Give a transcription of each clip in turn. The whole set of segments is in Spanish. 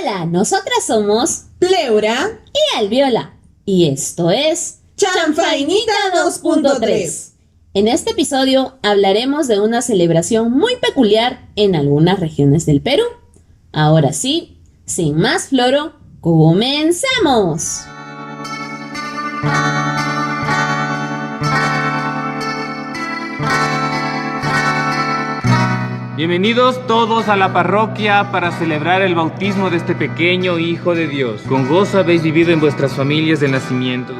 Hola, nosotras somos Pleura y Alviola. Y esto es Chanfainita 2.3. En este episodio hablaremos de una celebración muy peculiar en algunas regiones del Perú. Ahora sí, sin más floro, ¡comencemos! Bienvenidos todos a la parroquia para celebrar el bautismo de este pequeño Hijo de Dios. Con gozo habéis vivido en vuestras familias de nacimiento.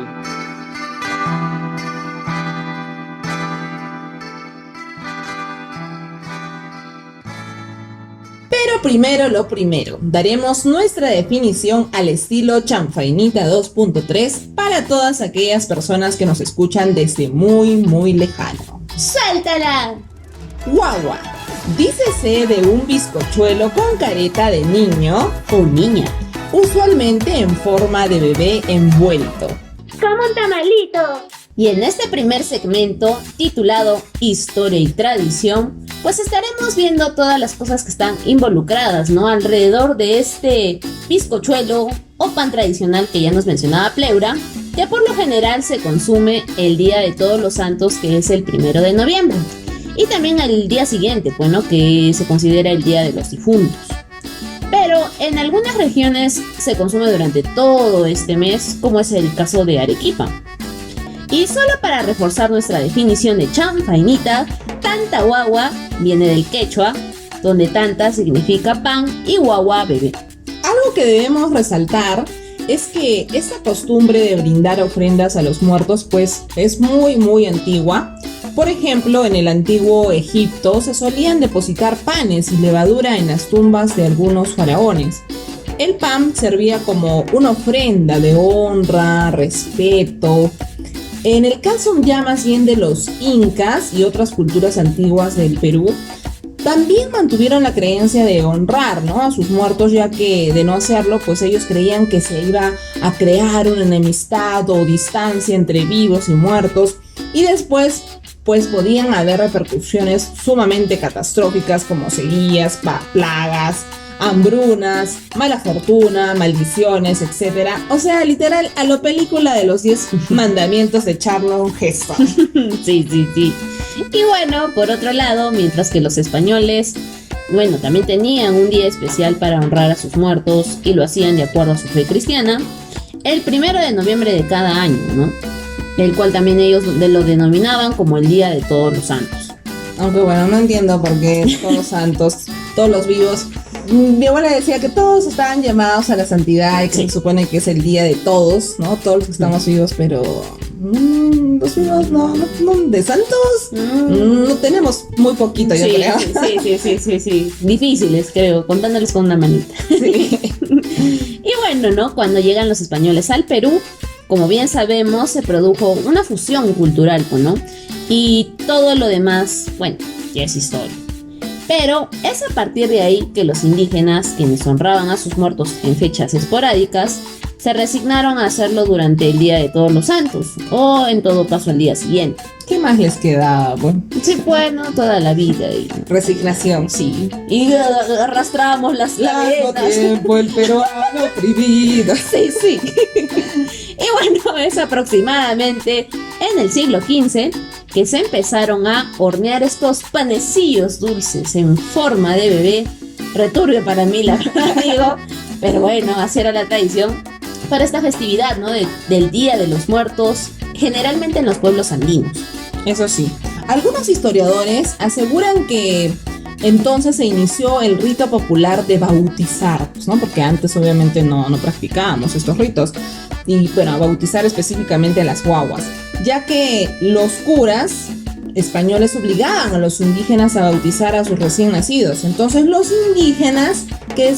Pero primero lo primero, daremos nuestra definición al estilo Chanfainita 2.3 para todas aquellas personas que nos escuchan desde muy lejano. ¡Suéltala! Guagua, dícese de un bizcochuelo con careta de niño o niña, usualmente en forma de bebé envuelto. ¡Como un tamalito! Y en este primer segmento, titulado Historia y Tradición, pues estaremos viendo todas las cosas que están involucradas, ¿no? Alrededor de este bizcochuelo o pan tradicional que ya nos mencionaba Pleura, que por lo general se consume el Día de Todos los Santos, que es el 1 de noviembre. Y también al día siguiente, bueno, que se considera el Día de los Difuntos. Pero en algunas regiones se consume durante todo este mes, como es el caso de Arequipa. Y solo para reforzar nuestra definición de chanfainita, tanta guagua viene del quechua, donde tanta significa pan y guagua bebé. Algo que debemos resaltar es que esta costumbre de brindar ofrendas a los muertos pues es muy antigua. Por ejemplo, en el antiguo Egipto se solían depositar panes y levadura en las tumbas de algunos faraones. El pan servía como una ofrenda de honra, respeto. En el caso ya más bien de los incas y otras culturas antiguas del Perú, también mantuvieron la creencia de honrar, ¿no?, a sus muertos, ya que de no hacerlo, pues ellos creían que se iba a crear una enemistad o distancia entre vivos y muertos, y después pues podían haber repercusiones sumamente catastróficas como sequías, plagas, hambrunas, mala fortuna, maldiciones, etc. O sea, literal, a lo película de los 10 mandamientos de Charlton Heston. Sí. Y bueno, por otro lado, mientras que los españoles, bueno, también tenían un día especial para honrar a sus muertos y lo hacían de acuerdo a su fe cristiana, el 1 de noviembre de cada año, ¿no?, el cual también ellos lo denominaban como el Día de Todos los Santos. Aunque bueno, no entiendo por qué todos los santos, todos los vivos. Mi abuela decía que todos estaban llamados a la santidad y que se supone que es el día de todos, ¿no? Todos los que estamos vivos, pero los vivos no de santos no tenemos, muy poquito, yo creo. Sí. Difíciles, creo, contándoles con una manita. Sí. Y bueno, ¿no? Cuando llegan los españoles al Perú, como bien sabemos, se produjo una fusión cultural, ¿no? Y todo lo demás, bueno, ya es historia. Pero es a partir de ahí que los indígenas, quienes honraban a sus muertos en fechas esporádicas, se resignaron a hacerlo durante el Día de Todos los Santos, o en todo caso al día siguiente. ¿Qué más les quedaba? Bueno, sí, bueno, toda la vida. Resignación. Sí. Y arrastramos las largo tiempo el peruano oprimido. Sí. Y bueno, es aproximadamente en el siglo XV que se empezaron a hornear estos panecillos dulces en forma de bebé. Returbio para mí, la verdad, digo. Pero bueno, así era la tradición para esta festividad, ¿no?, del Día de los Muertos, generalmente en los pueblos andinos. Eso sí, algunos historiadores aseguran que entonces se inició el rito popular de bautizar, pues, ¿no? Porque antes obviamente no practicábamos estos ritos. Y bueno, bautizar específicamente a las guaguas, ya que los curas españoles obligaban a los indígenas a bautizar a sus recién nacidos. Entonces los indígenas que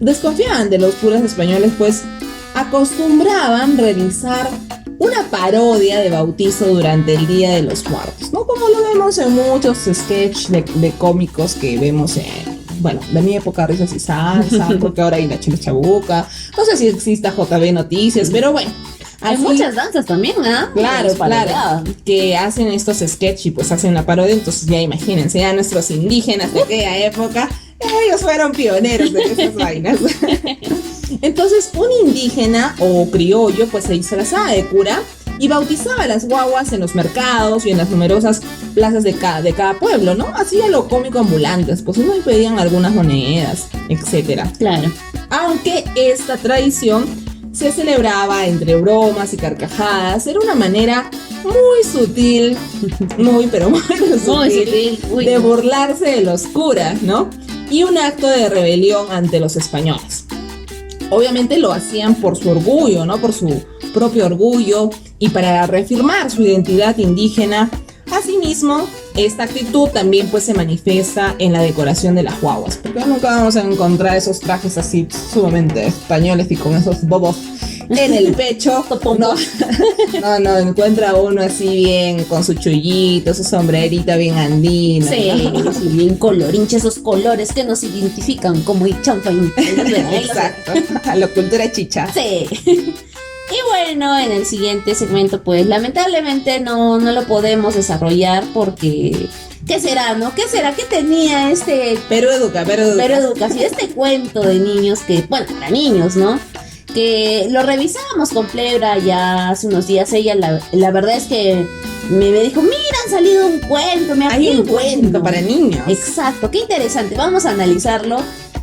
desconfiaban de los curas españoles, pues acostumbraban realizar una parodia de bautizo durante el Día de los Muertos, ¿no? Como lo vemos en muchos sketches de cómicos que vemos de mi época, Risas y Salsa, porque ahora hay la Chile Chabuca, no sé si exista JB Noticias, pero bueno. Hay muchas danzas también, ¿ah? Claro, que hacen estos sketches y pues hacen la parodia, entonces ya imagínense, ya nuestros indígenas de aquella época, ellos fueron pioneros de esas vainas. Entonces, un indígena o criollo pues se disfrazaba de cura y bautizaba a las guaguas en los mercados y en las numerosas plazas de cada pueblo, ¿no? Hacía lo cómico ambulantes, pues uno pedían algunas monedas, etcétera. Claro. Aunque esta tradición se celebraba entre bromas y carcajadas, era una manera muy sutil, pero muy sutil, de burlarse de los curas, ¿no? Y un acto de rebelión ante los españoles. Obviamente lo hacían por su orgullo, ¿no? Por su propio orgullo y para reafirmar su identidad indígena. Asimismo, esta actitud también pues se manifiesta en la decoración de las guaguas, porque nunca vamos a encontrar esos trajes así sumamente españoles y con esos bobos en el pecho. No, encuentra uno así bien con su chullito, su sombrerita bien andina. Sí, ¿no? Sí, bien colorinche, esos colores que nos identifican como chanfainita. Exacto, a la cultura chicha. Sí. Y bueno, en el siguiente segmento, pues lamentablemente no lo podemos desarrollar porque... ¿Qué será, no? ¿Qué será? ¿Qué tenía este... Perú Educa. Sí, este cuento de niños que... Bueno, para niños, ¿no? Que lo revisábamos con Plebra ya hace unos días. Ella, la verdad es que me dijo, mira, han salido un cuento. Hay un cuento para niños. Exacto, qué interesante. Vamos a analizarlo.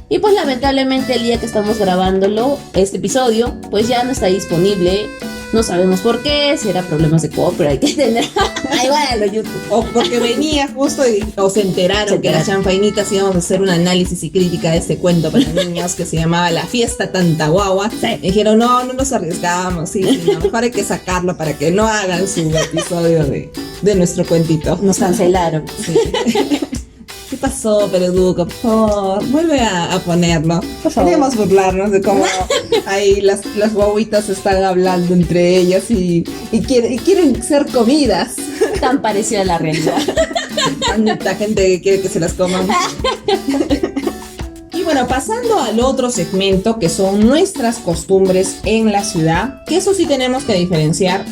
Y pues lamentablemente el día que estamos grabándolo, este episodio, pues ya no está disponible. No sabemos por qué, si era problemas de copyright que tendrá. Ahí va YouTube. O porque venía justo o se enteraron que las chanfainitas íbamos a hacer un análisis y crítica de este cuento para niños que se llamaba La Fiesta Tanta Guagua. Sí. Y dijeron, no nos arriesgábamos, sí, no, mejor hay que sacarlo para que no hagan su episodio de nuestro cuentito. Nos cancelaron. Sí. ¿Qué pasó, Pereduca? Por favor, vuelve a ponerlo. Por favor. Queremos burlarnos de cómo ahí las guaguitas están hablando entre ellas y quieren ser comidas. Tan parecida a la realidad. Tanta gente que quiere que se las coman. Y bueno, pasando al otro segmento que son nuestras costumbres en la ciudad, que eso sí tenemos que diferenciar.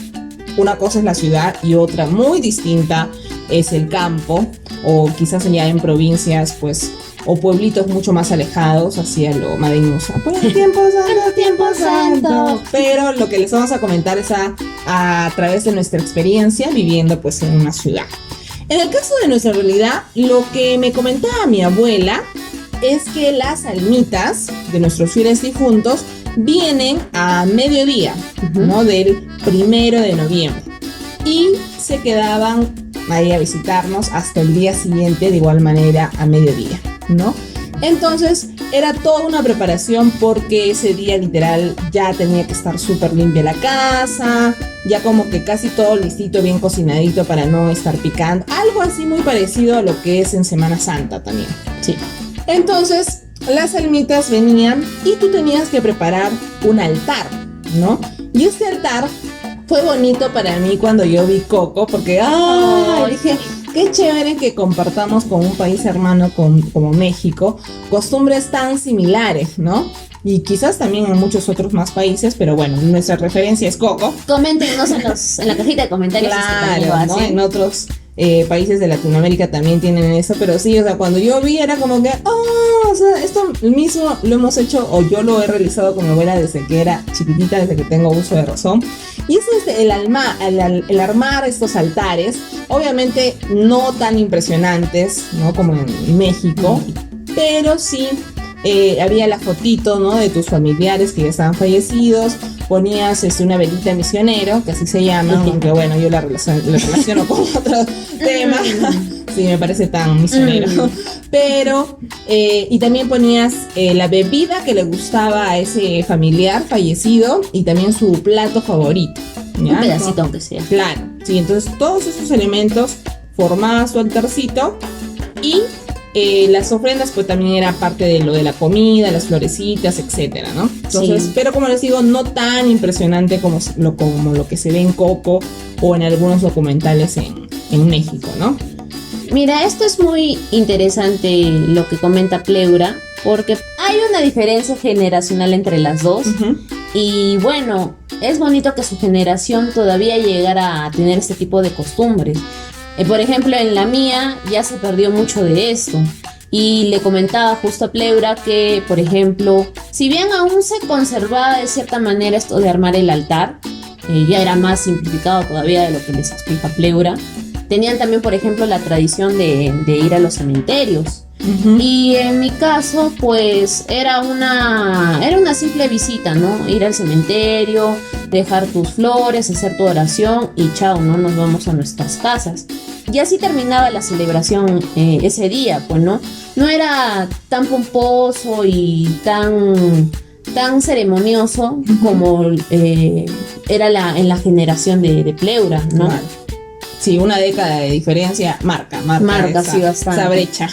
Una cosa es la ciudad y otra muy distinta es el campo, o quizás ya en provincias, pues, o pueblitos mucho más alejados hacia lo madeñoso. Pues tiempo santo. Pero lo que les vamos a comentar es a través de nuestra experiencia viviendo pues en una ciudad. En el caso de nuestra realidad, lo que me comentaba mi abuela es que las almitas de nuestros fieles difuntos vienen a mediodía, ¿no? Del 1 de noviembre. Y se quedaban ahí a visitarnos hasta el día siguiente, de igual manera a mediodía, ¿no? Entonces era toda una preparación porque ese día literal ya tenía que estar súper limpia la casa, ya como que casi todo listito, bien cocinadito para no estar picando. Algo así muy parecido a lo que es en Semana Santa también. Sí. Entonces las almitas venían y tú tenías que preparar un altar, ¿no? Y este altar fue bonito para mí cuando yo vi Coco, porque dije, qué chévere que compartamos con un país hermano como México costumbres tan similares, ¿no? Y quizás también en muchos otros más países, pero bueno, nuestra referencia es Coco. Coméntenos en la cajita de comentarios. Claro, ¿no? En otros países de Latinoamérica también tienen eso, pero sí, o sea, cuando yo vi era como que, o sea, esto mismo lo hemos hecho, o yo lo he realizado con mi abuela desde que era chiquitita, desde que tengo uso de razón. Y eso es el armar estos altares, obviamente no tan impresionantes, ¿no? Como en México, pero sí había la fotito, ¿no? De tus familiares que ya estaban fallecidos. Ponías una velita misionero, que así se llama, aunque bueno, yo la relaciono con otro tema. Sí, me parece tan misionero. Pero, y también ponías la bebida que le gustaba a ese familiar fallecido y también su plato favorito, ¿ya? Un pedacito aunque sea. Claro, sí, entonces todos esos elementos formaban su altarcito y las ofrendas pues también era parte de lo de la comida, las florecitas, etcétera, ¿no? Entonces, sí. Pero como les digo, no tan impresionante como lo que se ve en Coco o en algunos documentales en México, ¿no? Mira, esto es muy interesante lo que comenta Pleura, porque hay una diferencia generacional entre las dos. Y bueno, es bonito que su generación todavía llegara a tener este tipo de costumbres. Por ejemplo, en la mía ya se perdió mucho de esto. y le comentaba justo a Pleura que, por ejemplo, si bien aún se conservaba de cierta manera esto de armar el altar, ya era más simplificado todavía de lo que les explica Pleura, tenían también, por ejemplo, la tradición de ir a los cementerios. Y en mi caso, pues era una simple visita, ¿no? Ir al cementerio, dejar tus flores, hacer tu oración y chao, ¿no? Nos vamos a nuestras casas. Y así terminaba la celebración ese día, pues, ¿no? No era tan pomposo y tan ceremonioso como era en la generación de Pleura, ¿no? Vale. Sí, una década de diferencia marca sí, bastante. Esa brecha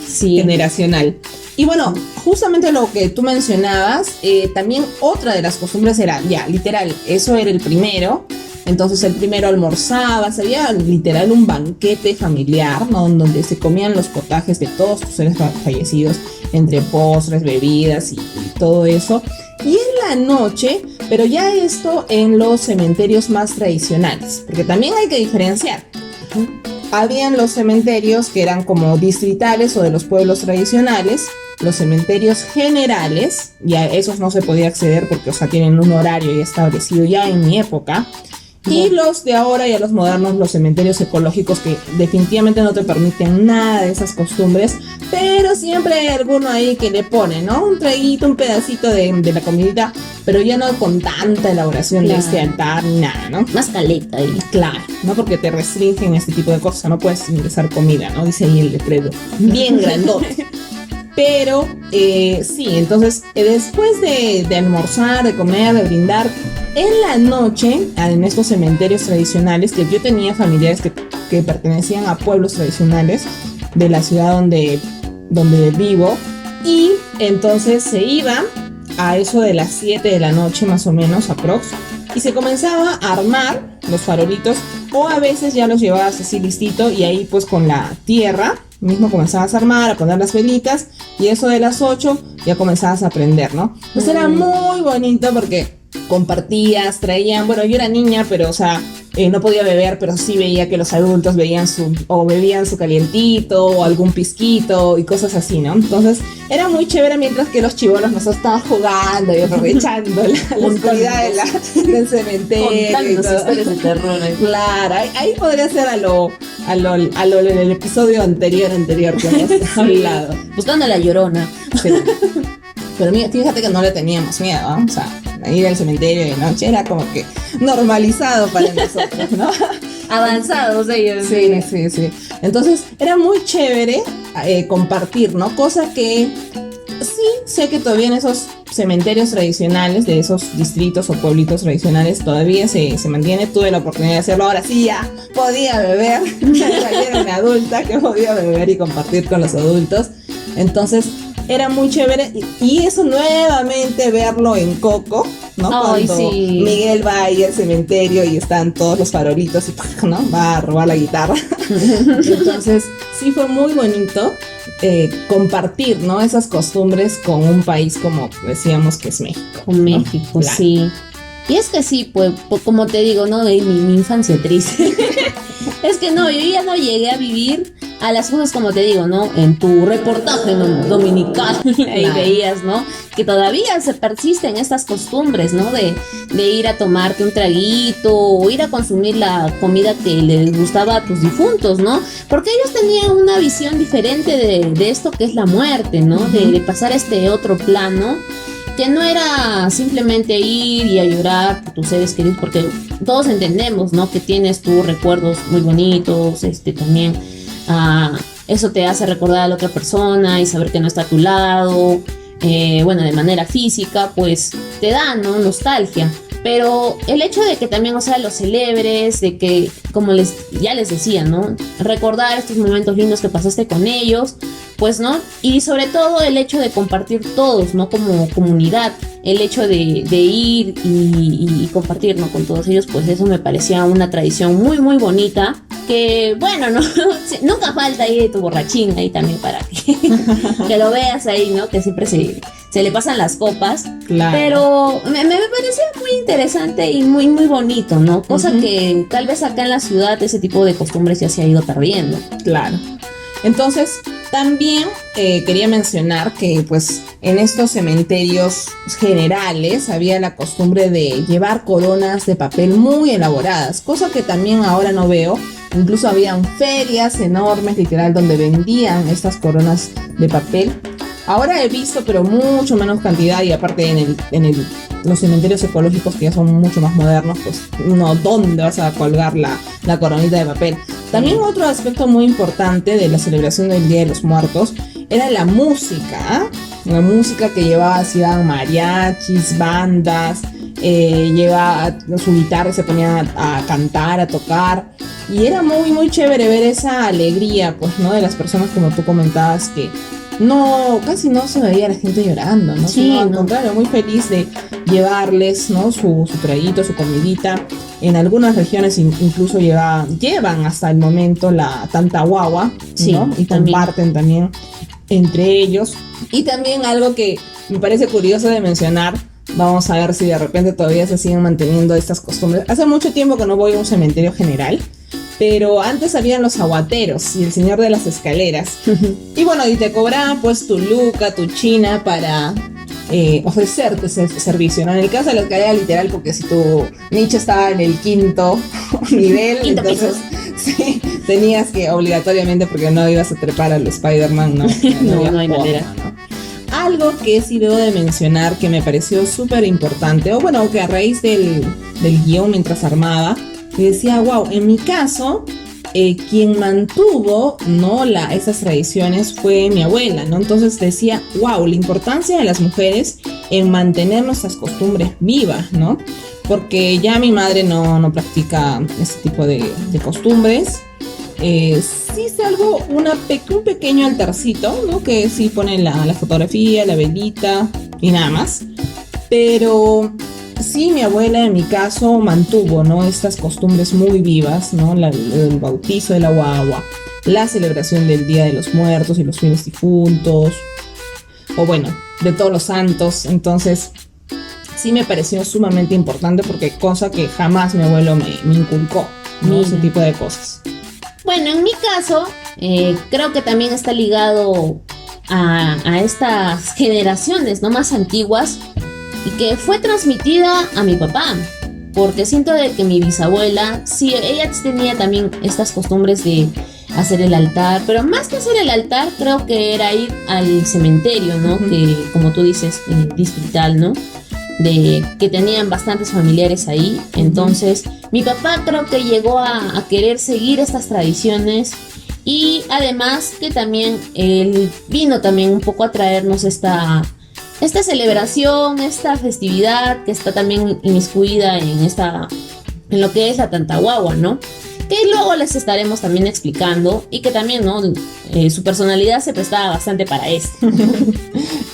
sí. generacional. Y bueno, justamente lo que tú mencionabas, también otra de las costumbres era, ya, literal, eso era el primero. Entonces el primero almorzaba, había literal un banquete familiar, ¿no? Donde se comían los potajes de todos tus seres fallecidos, entre postres, bebidas y todo eso. Y en la noche, pero ya esto en los cementerios más tradicionales, porque también hay que diferenciar. Habían los cementerios que eran como distritales o de los pueblos tradicionales, los cementerios generales, y a esos no se podía acceder porque, o sea, tienen un horario ya establecido ya en mi época. Y los de ahora, ya los modernos, los cementerios ecológicos, que definitivamente no te permiten nada de esas costumbres, pero siempre hay alguno ahí que le pone, ¿no? Un traguito, un pedacito de la comidita, pero ya no con tanta elaboración de este altar ni nada, ¿no? Más caleta ahí. Claro, ¿no? Porque te restringen este tipo de cosas, no puedes ingresar comida, ¿no? Dice ahí el letrero, bien grandote. Pero sí, entonces después de almorzar, de comer, de brindar, en la noche, en estos cementerios tradicionales, que yo tenía familiares que pertenecían a pueblos tradicionales de la ciudad donde vivo, y entonces se iba a eso de las 7 de la noche más o menos, aprox, y se comenzaba a armar los farolitos, o a veces ya los llevabas así listito, y ahí pues con la tierra mismo comenzabas a armar, a poner las velitas, y eso de las 8 ya comenzabas a prender, ¿no? Pues era muy bonito porque compartías, traían, bueno, yo era niña, pero o sea, no podía beber, pero sí veía que los adultos bebían su calientito o algún pisquito y cosas así, ¿no? Entonces era muy chévere, mientras que los chibolos nosotros estaban jugando y aprovechando la oscuridad del cementerio y todo. Historias de terror. Claro, ahí podría ser a lo del episodio anterior que hemos hablado. Buscando la Llorona. Sí. Pero fíjate que no le teníamos miedo, ¿no? O sea, ir al cementerio de noche era como que normalizado para nosotros, ¿no? Avanzados ellos. Sí. Entonces era muy chévere compartir, ¿no? Cosa que sí sé que todavía en esos cementerios tradicionales de esos distritos o pueblitos tradicionales todavía se mantiene. Tuve la oportunidad de hacerlo, ahora sí ya podía beber. Ya era una adulta que podía beber y compartir con los adultos. Entonces era muy chévere, y eso nuevamente verlo en Coco, ¿no? Ay, cuando sí. Miguel va ahí al cementerio y están todos los farolitos y ¿no? Va a robar la guitarra. Entonces sí fue muy bonito compartir, ¿no? Esas costumbres con un país como decíamos que es México. Con México, ¿no? Claro. Sí. Y es que sí, pues como te digo, ¿no? De mi infancia triste. Es que no, yo ya no llegué a vivir a las cosas como te digo, ¿no? En tu reportaje dominical ahí veías, ¿no? Que todavía se persisten estas costumbres, ¿no? De ir a tomarte un traguito o ir a consumir la comida que les gustaba a tus difuntos, ¿no? Porque ellos tenían una visión diferente de esto que es la muerte, ¿no? De pasar a este otro plano, que no era simplemente ir y a llorar por tus seres queridos, porque todos entendemos, ¿no? Que tienes tus recuerdos muy bonitos, también eso te hace recordar a la otra persona y saber que no está a tu lado, bueno, de manera física, pues te da, ¿no? Nostalgia. Pero el hecho de que también, o sea, lo celebres, de que, como ya les decía, ¿no? Recordar estos momentos lindos que pasaste con ellos, pues, ¿no? Y sobre todo el hecho de compartir todos, ¿no? Como comunidad, el hecho de ir y compartir, ¿no? Con todos ellos, pues eso me parecía una tradición muy, muy bonita. Que, bueno, ¿no? Nunca falta ahí tu borrachín ahí también para que lo veas ahí, ¿no? Que siempre se le pasan las copas. Claro. Pero me parecía muy interesante y muy, muy bonito, ¿no? Cosa que tal vez acá en la ciudad ese tipo de costumbres ya se ha ido perdiendo. Claro. Entonces, También quería mencionar que pues en estos cementerios generales había la costumbre de llevar coronas de papel muy elaboradas, cosa que también ahora no veo. Incluso habían ferias enormes, literal, donde vendían estas coronas de papel. Ahora he visto, pero mucho menos cantidad, y aparte los cementerios ecológicos, que ya son mucho más modernos, pues no, ¿dónde vas a colgar la coronita de papel? También otro aspecto muy importante de la celebración del Día de los Muertos era la música, la música que llevaban mariachis, bandas, llevaba su guitarra y se ponía a cantar, a tocar, y era muy muy chévere ver esa alegría, pues, ¿no? De las personas, como tú comentabas, que casi no se veía la gente llorando, ¿no? Sí, sino al no. contrario, muy feliz de llevarles, ¿no? Su traguito, su comidita. En algunas regiones incluso llevan hasta el momento la tanta guagua, Sí, ¿no? Y también. comparten también entre ellos. Y también algo que me parece curioso de mencionar, vamos a ver si de repente todavía se siguen manteniendo estas costumbres. Hace mucho tiempo que no voy a un cementerio general, pero antes habían los aguateros y el señor de las escaleras. Y bueno, y te cobraban pues tu luca, tu china para ofrecerte ese servicio, ¿no? En el caso de la escalera literal, porque si tu nicho estaba en el quinto nivel, Quinto entonces sí, tenías que obligatoriamente, porque no ibas a trepar al Spider-Man, ¿no? No hay forma, manera. ¿no? Algo que sí debo de mencionar que me pareció súper importante, o bueno, que a raíz del guión mientras armaba, y decía, wow, en mi caso, quien mantuvo, ¿no? esas tradiciones fue mi abuela, ¿no? Entonces decía, wow, la importancia de las mujeres en mantener nuestras costumbres vivas, ¿no? Porque ya mi madre no practica este tipo de costumbres. Sí salgo un pequeño altarcito, ¿no? Que sí pone la fotografía, la velita y nada más. Pero sí, mi abuela en mi caso mantuvo, ¿no? Estas costumbres muy vivas, ¿no? El bautizo de la guagua, la celebración del Día de los Muertos y los fieles difuntos, o bueno, de todos los santos. Entonces sí me pareció sumamente importante, porque cosa que jamás mi abuelo me inculcó, ¿no? Ese tipo de cosas. Bueno, en mi caso, creo que también está ligado a estas generaciones, ¿no? Más antiguas, y que fue transmitida a mi papá, porque siento de que mi bisabuela, sí, ella tenía también estas costumbres de hacer el altar, pero más que hacer el altar, creo que era ir al cementerio, ¿no? Uh-huh. Que, como tú dices, distrital, ¿no? De que tenían bastantes familiares ahí. Uh-huh. Entonces mi papá creo que llegó a querer seguir estas tradiciones, y además que también él vino también un poco a traernos esta celebración, esta festividad que está también inmiscuida en lo que es la Tantahuahua, ¿no? Que luego les estaremos también explicando, y que también, ¿no? Su personalidad se prestaba bastante para esto.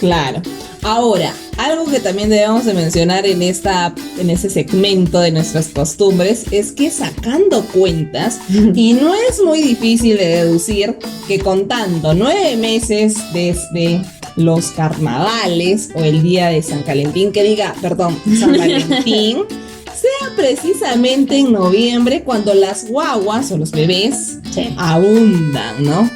Claro. Ahora, algo que también debemos de mencionar en ese segmento de nuestras costumbres es que, sacando cuentas, y no es muy difícil de deducir, que contando 9 meses desde los carnavales o el día de San Valentín, San Valentín, sea precisamente en noviembre cuando las guaguas o los bebés abundan, ¿no?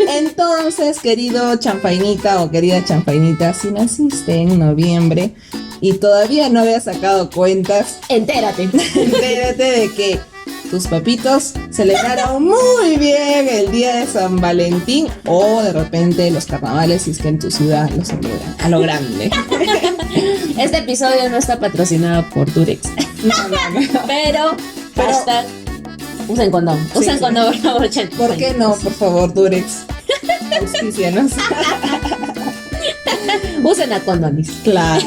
Entonces, querido champainita o querida champainita, si naciste en noviembre y todavía no habías sacado cuentas, Entérate de que tus papitos celebraron muy bien el día de San Valentín, o de repente los carnavales, si es que en tu ciudad lo celebran a lo grande. Este episodio no está patrocinado por Durex. No. Pero Pero- usen condón. Sí, Usen sí. condón, por favor. ¿Por qué no? Por favor, Durex. Auspícianos. Usen a condones. Claro.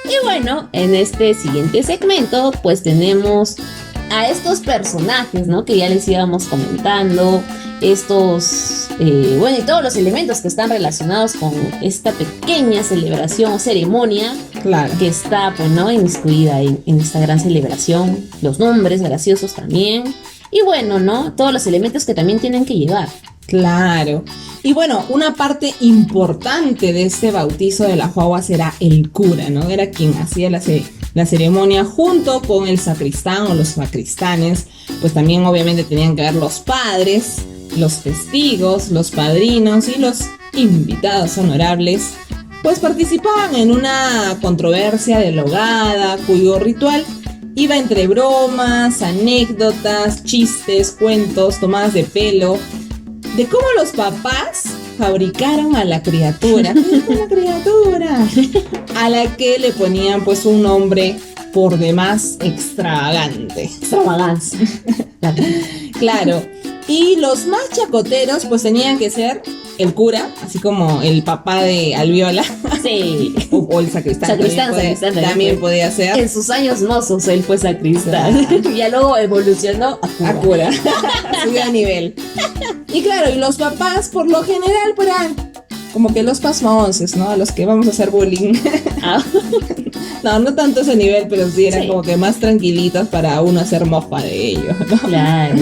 Y bueno, en este siguiente segmento, pues tenemos a estos personajes, ¿no? Que ya les íbamos comentando. Estos, bueno, y todos los elementos que están relacionados con esta pequeña celebración o ceremonia Claro. que está, pues, ¿no? Inmiscuida en esta gran celebración. Los nombres graciosos también. Y bueno, ¿no? Todos los elementos que también tienen que llevar. Claro. Y bueno, una parte importante de este bautizo de la guagua será el cura, ¿no? Era quien hacía la ceremonia junto con el sacristán o los sacristanes. Pues también obviamente tenían que ver los padres, los testigos, los padrinos y los invitados honorables pues participaban en una controversia dialogada cuyo ritual iba entre bromas, anécdotas, chistes, cuentos, tomadas de pelo, de cómo los papás fabricaron a la criatura, a la que le ponían pues un nombre por demás extravagante. Extravagancia. Claro. Y los más chacoteros pues tenían que ser el cura, así como el papá de Alviola. Sí. O el sacristán. Sacristán también podía ser. En sus años mozos él fue sacristán. Y ya luego evolucionó a cura. Subió a nivel. Y claro, y los papás por lo general pues eran como que los pasmaonces, ¿no? A los que vamos a hacer bullying. No tanto ese nivel, pero sí eran como que más tranquilitos para uno hacer mofa de ellos, ¿no? Claro.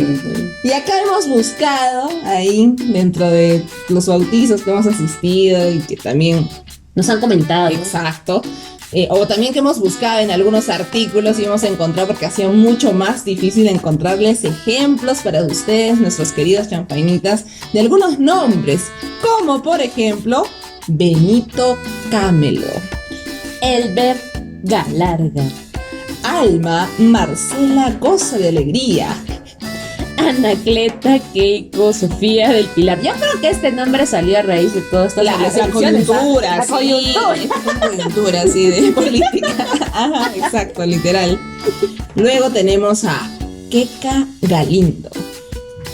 Y acá hemos buscado ahí, dentro de los bautizos que hemos asistido y que también nos han comentado. Exacto. O también que hemos buscado en algunos artículos y hemos encontrado, porque ha sido mucho más difícil encontrarles ejemplos para ustedes, nuestros queridos champainitas, de algunos nombres, como por ejemplo Benito Camelo, Elber Galarga, Alma Marcela Goza de Alegría, Anacleta Keiko Sofía del Pilar. Yo creo que este nombre salió a raíz de todas estas elecciones. La coyuntura, sí, de política. Ajá, exacto, literal. Luego tenemos a Keka Galindo,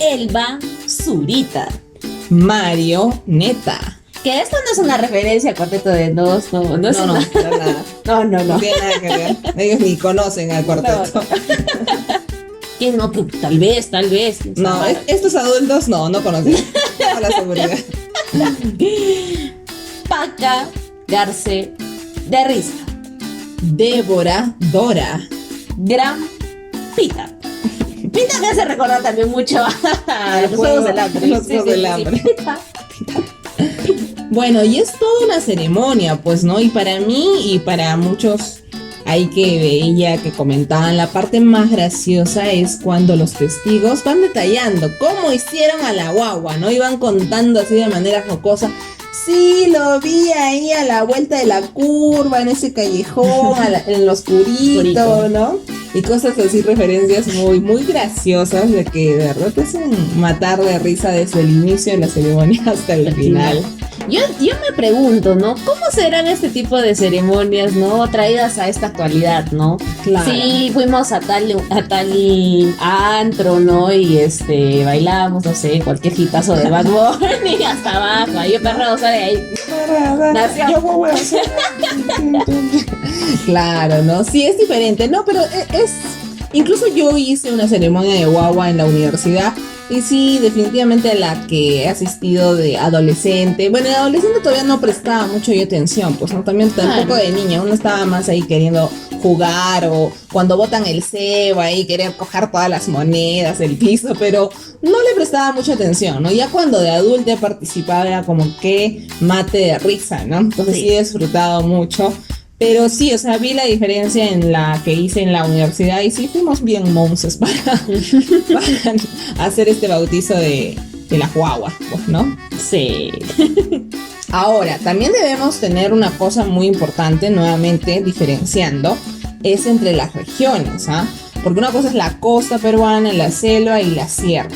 Elba Zurita, Mario Neta. Que esto no es una referencia al Cuarteto de Nos, no, para nada. No. No tiene nada que ver. Ellos ni conocen al cuarteto. ¿Quién no? Tal vez. No, estos adultos no conocen. A la seguridad. Paca Garce de Risa, Débora Dora, Gran Pita. Pita me hace recordar también mucho a los Juegos del Hambre. Los Juegos del Hambre. Pita. Bueno, y es toda una ceremonia, pues, ¿no? Y para mí y para muchos ahí que veía, que comentaban, la parte más graciosa es cuando los testigos van detallando cómo hicieron a la guagua, ¿no? Y van contando así de manera jocosa. Sí, lo vi ahí a la vuelta de la curva, en ese callejón, en lo oscurito, ¿no? Y cosas así, referencias muy, muy graciosas de que de verdad te hacen matar de risa desde el inicio de la ceremonia hasta el final. Yo me pregunto, ¿no? ¿Cómo serán este tipo de ceremonias, ¿no? Traídas a esta actualidad, ¿no? Claro. Sí, fuimos a tal antro, ¿no? Y bailamos, no sé, cualquier hitazo de Bad Bunny hasta abajo. Ahí perro sale ahí. Nació. Claro, ¿no? Sí, es diferente, ¿no? Pero es... Incluso yo hice una ceremonia de guagua en la universidad. Y sí, definitivamente la que he asistido de adolescente. Bueno, de adolescente todavía no prestaba mucho yo atención, pues no, también tampoco de niña. Uno estaba más ahí queriendo jugar o cuando botan el cebo ahí querer coger todas las monedas, el piso, pero no le prestaba mucha atención, ¿no? Ya cuando de adulta participaba era como que mate de risa, ¿no? Entonces sí he disfrutado mucho. Pero sí, o sea, vi la diferencia en la que hice en la universidad y sí fuimos bien monces para hacer este bautizo de la guagua, pues, ¿no? Sí. Ahora, también debemos tener una cosa muy importante, nuevamente diferenciando, es entre las regiones, ¿ah? Porque una cosa es la costa peruana, la selva y la sierra.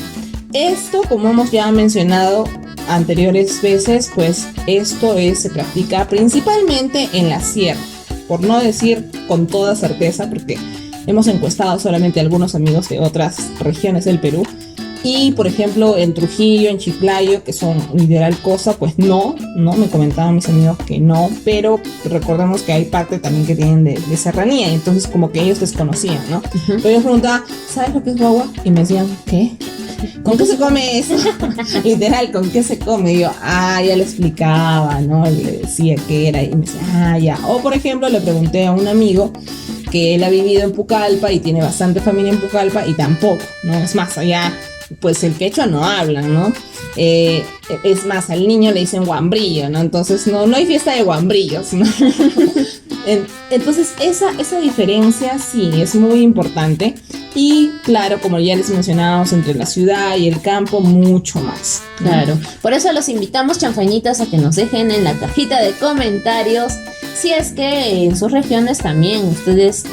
Esto, como hemos ya mencionado anteriores veces, pues esto se practica principalmente en la sierra, por no decir con toda certeza, porque hemos encuestado solamente a algunos amigos de otras regiones del Perú. Y por ejemplo en Trujillo, en Chiclayo, que son literal costa, pues no, me comentaban mis amigos que no, pero recordemos que hay parte también que tienen de serranía, y entonces como que ellos desconocían, ¿no? Pero yo les preguntaba, ¿sabes lo que es guagua? Y me decían, ¿qué? ¿Con qué se come eso? Literal, ¿con qué se come? Y yo, ya le explicaba, ¿no? Le decía qué era y me decía, ya. O por ejemplo, le pregunté a un amigo que él ha vivido en Pucallpa y tiene bastante familia en Pucallpa y tampoco, ¿no? Es más, allá, pues el quechua no hablan, ¿no? Es más, al niño le dicen guambrillo, ¿no? Entonces no hay fiesta de guambrillos, ¿no? Entonces esa diferencia sí es muy importante. Y claro, como ya les mencionábamos, entre la ciudad y el campo, mucho más. Claro, por eso los invitamos, chanfañitas, a que nos dejen en la cajita de comentarios si es que en sus regiones también ustedes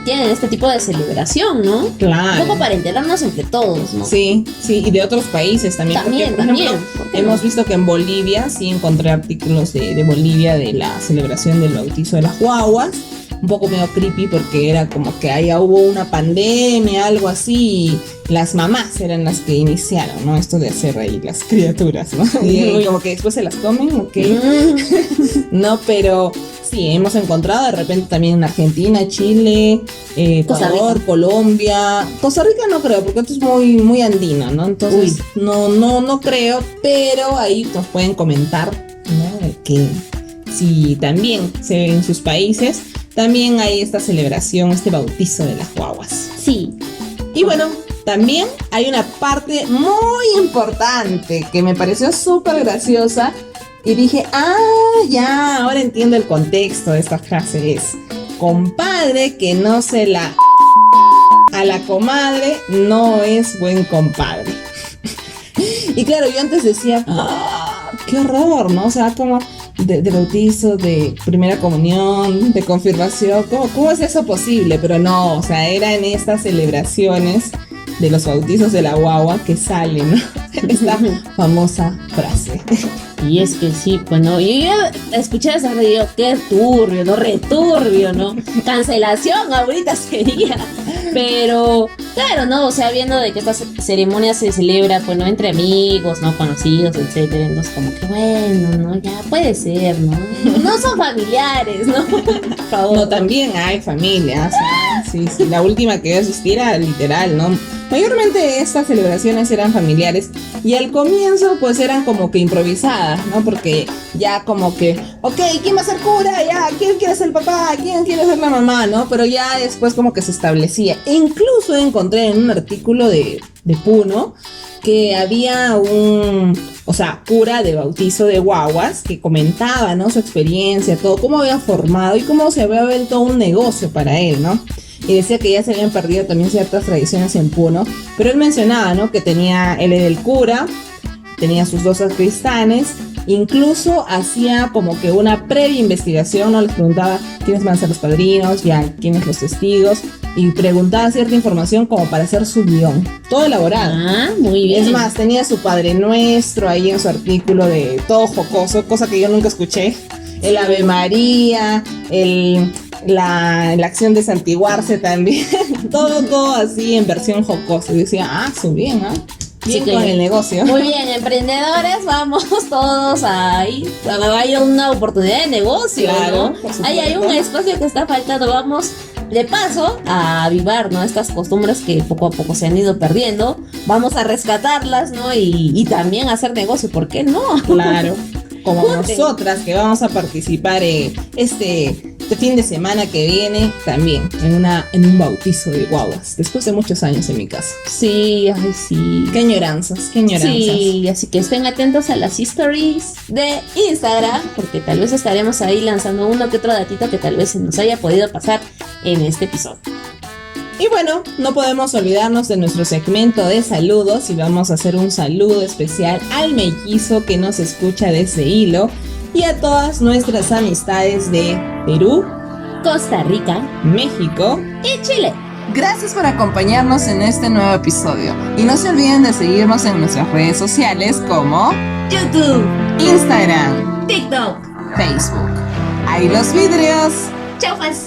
tienen este tipo de celebración, ¿no? Claro. Un poco para enterarnos entre todos, ¿no? Sí, y de otros países también. También, porque, por ejemplo, ¿por qué hemos no? visto que en Bolivia sí encontré artículos de Bolivia de la celebración del bautizo de las guaguas. Un poco medio creepy porque era como que allá hubo una pandemia, algo así, y las mamás eran las que iniciaron, ¿no? Esto de hacer ahí las criaturas, ¿no? Y como que después se las comen, ¿ok? No, pero sí, hemos encontrado de repente también en Argentina, Chile, Costa Ecuador, Rica. Colombia. Costa Rica no creo, porque esto es muy, muy andino, ¿no? Entonces, no creo, pero ahí nos pueden comentar, ¿no? Que si también se ve en sus países, también hay esta celebración, este bautizo de las guaguas. Sí. Y bueno, también hay una parte muy importante que me pareció súper graciosa y dije, ya, ahora entiendo el contexto de esta frase. Es: compadre que no se la a la comadre no es buen compadre. Y claro, yo antes decía, qué horror, ¿no? O sea, como de bautizo, de primera comunión, de confirmación, ¿cómo es eso posible? Pero no, o sea, era en estas celebraciones de los bautizos de la guagua que sale, ¿no? Esta famosa frase. Y es que sí, pues no, yo ya escuché esa radio y digo, qué turbio, ¿no? Returbio, ¿no? Cancelación ahorita sería. Pero, claro, ¿no? O sea, viendo de que esta ceremonia se celebra, pues, ¿no? Entre amigos, ¿no? Conocidos, etcétera. Entonces, como que, bueno, ¿no? Ya puede ser, ¿no? No son familiares, ¿no? Por favor. No, también hay familias. Sí, la última que asistí era literal, ¿no? Mayormente estas celebraciones eran familiares y al comienzo pues eran como que improvisadas, ¿no? Porque ya como que, ok, ¿quién va a ser cura? Ya, ¿quién quiere ser el papá? ¿Quién quiere ser la mamá? ¿No? Pero ya después como que se establecía. E incluso encontré en un artículo de Puno que había cura de bautizo de guaguas que comentaba, ¿no? Su experiencia, todo, cómo había formado y cómo se había vuelto un negocio para él, ¿no? Y decía que ya se habían perdido también ciertas tradiciones en Puno, pero él mencionaba, ¿no? Que él era el cura, tenía sus 2 sacristanes, incluso hacía como que una previa investigación, ¿no? Les preguntaba quiénes van a ser los padrinos, ya quiénes los testigos, y preguntaba cierta información como para hacer su guión, todo elaborado. Muy bien. Es más, tenía su Padre Nuestro ahí en su artículo de todo jocoso, cosa que yo nunca escuché. El Ave María, la acción de santiguarse también. todo así en versión jocosa. Y decía, bien, bien con el negocio. Muy bien, emprendedores, vamos todos ahí. Hay una oportunidad de negocio, Claro, ¿no? Ahí hay un espacio que está faltando. Vamos de paso a avivar, ¿no? Estas costumbres que poco a poco se han ido perdiendo. Vamos a rescatarlas, ¿no? Y también hacer negocio, ¿por qué no? Claro. Como Junten. nosotras que vamos a participar este fin de semana que viene también en un bautizo de guaguas, después de muchos años en mi casa. Sí, ay, sí. Qué añoranzas, qué añoranzas. Sí, así que estén atentos a las stories de Instagram, porque tal vez estaremos ahí lanzando uno que otro datito que tal vez se nos haya podido pasar en este episodio. Y bueno, no podemos olvidarnos de nuestro segmento de saludos y vamos a hacer un saludo especial al mellizo que nos escucha desde Hilo y a todas nuestras amistades de Perú, Costa Rica México y Chile. Gracias por acompañarnos en este nuevo episodio y no se olviden de seguirnos en nuestras redes sociales como YouTube, Instagram, TikTok. Facebook. ¡Ahí los vidrios! Chau, fans.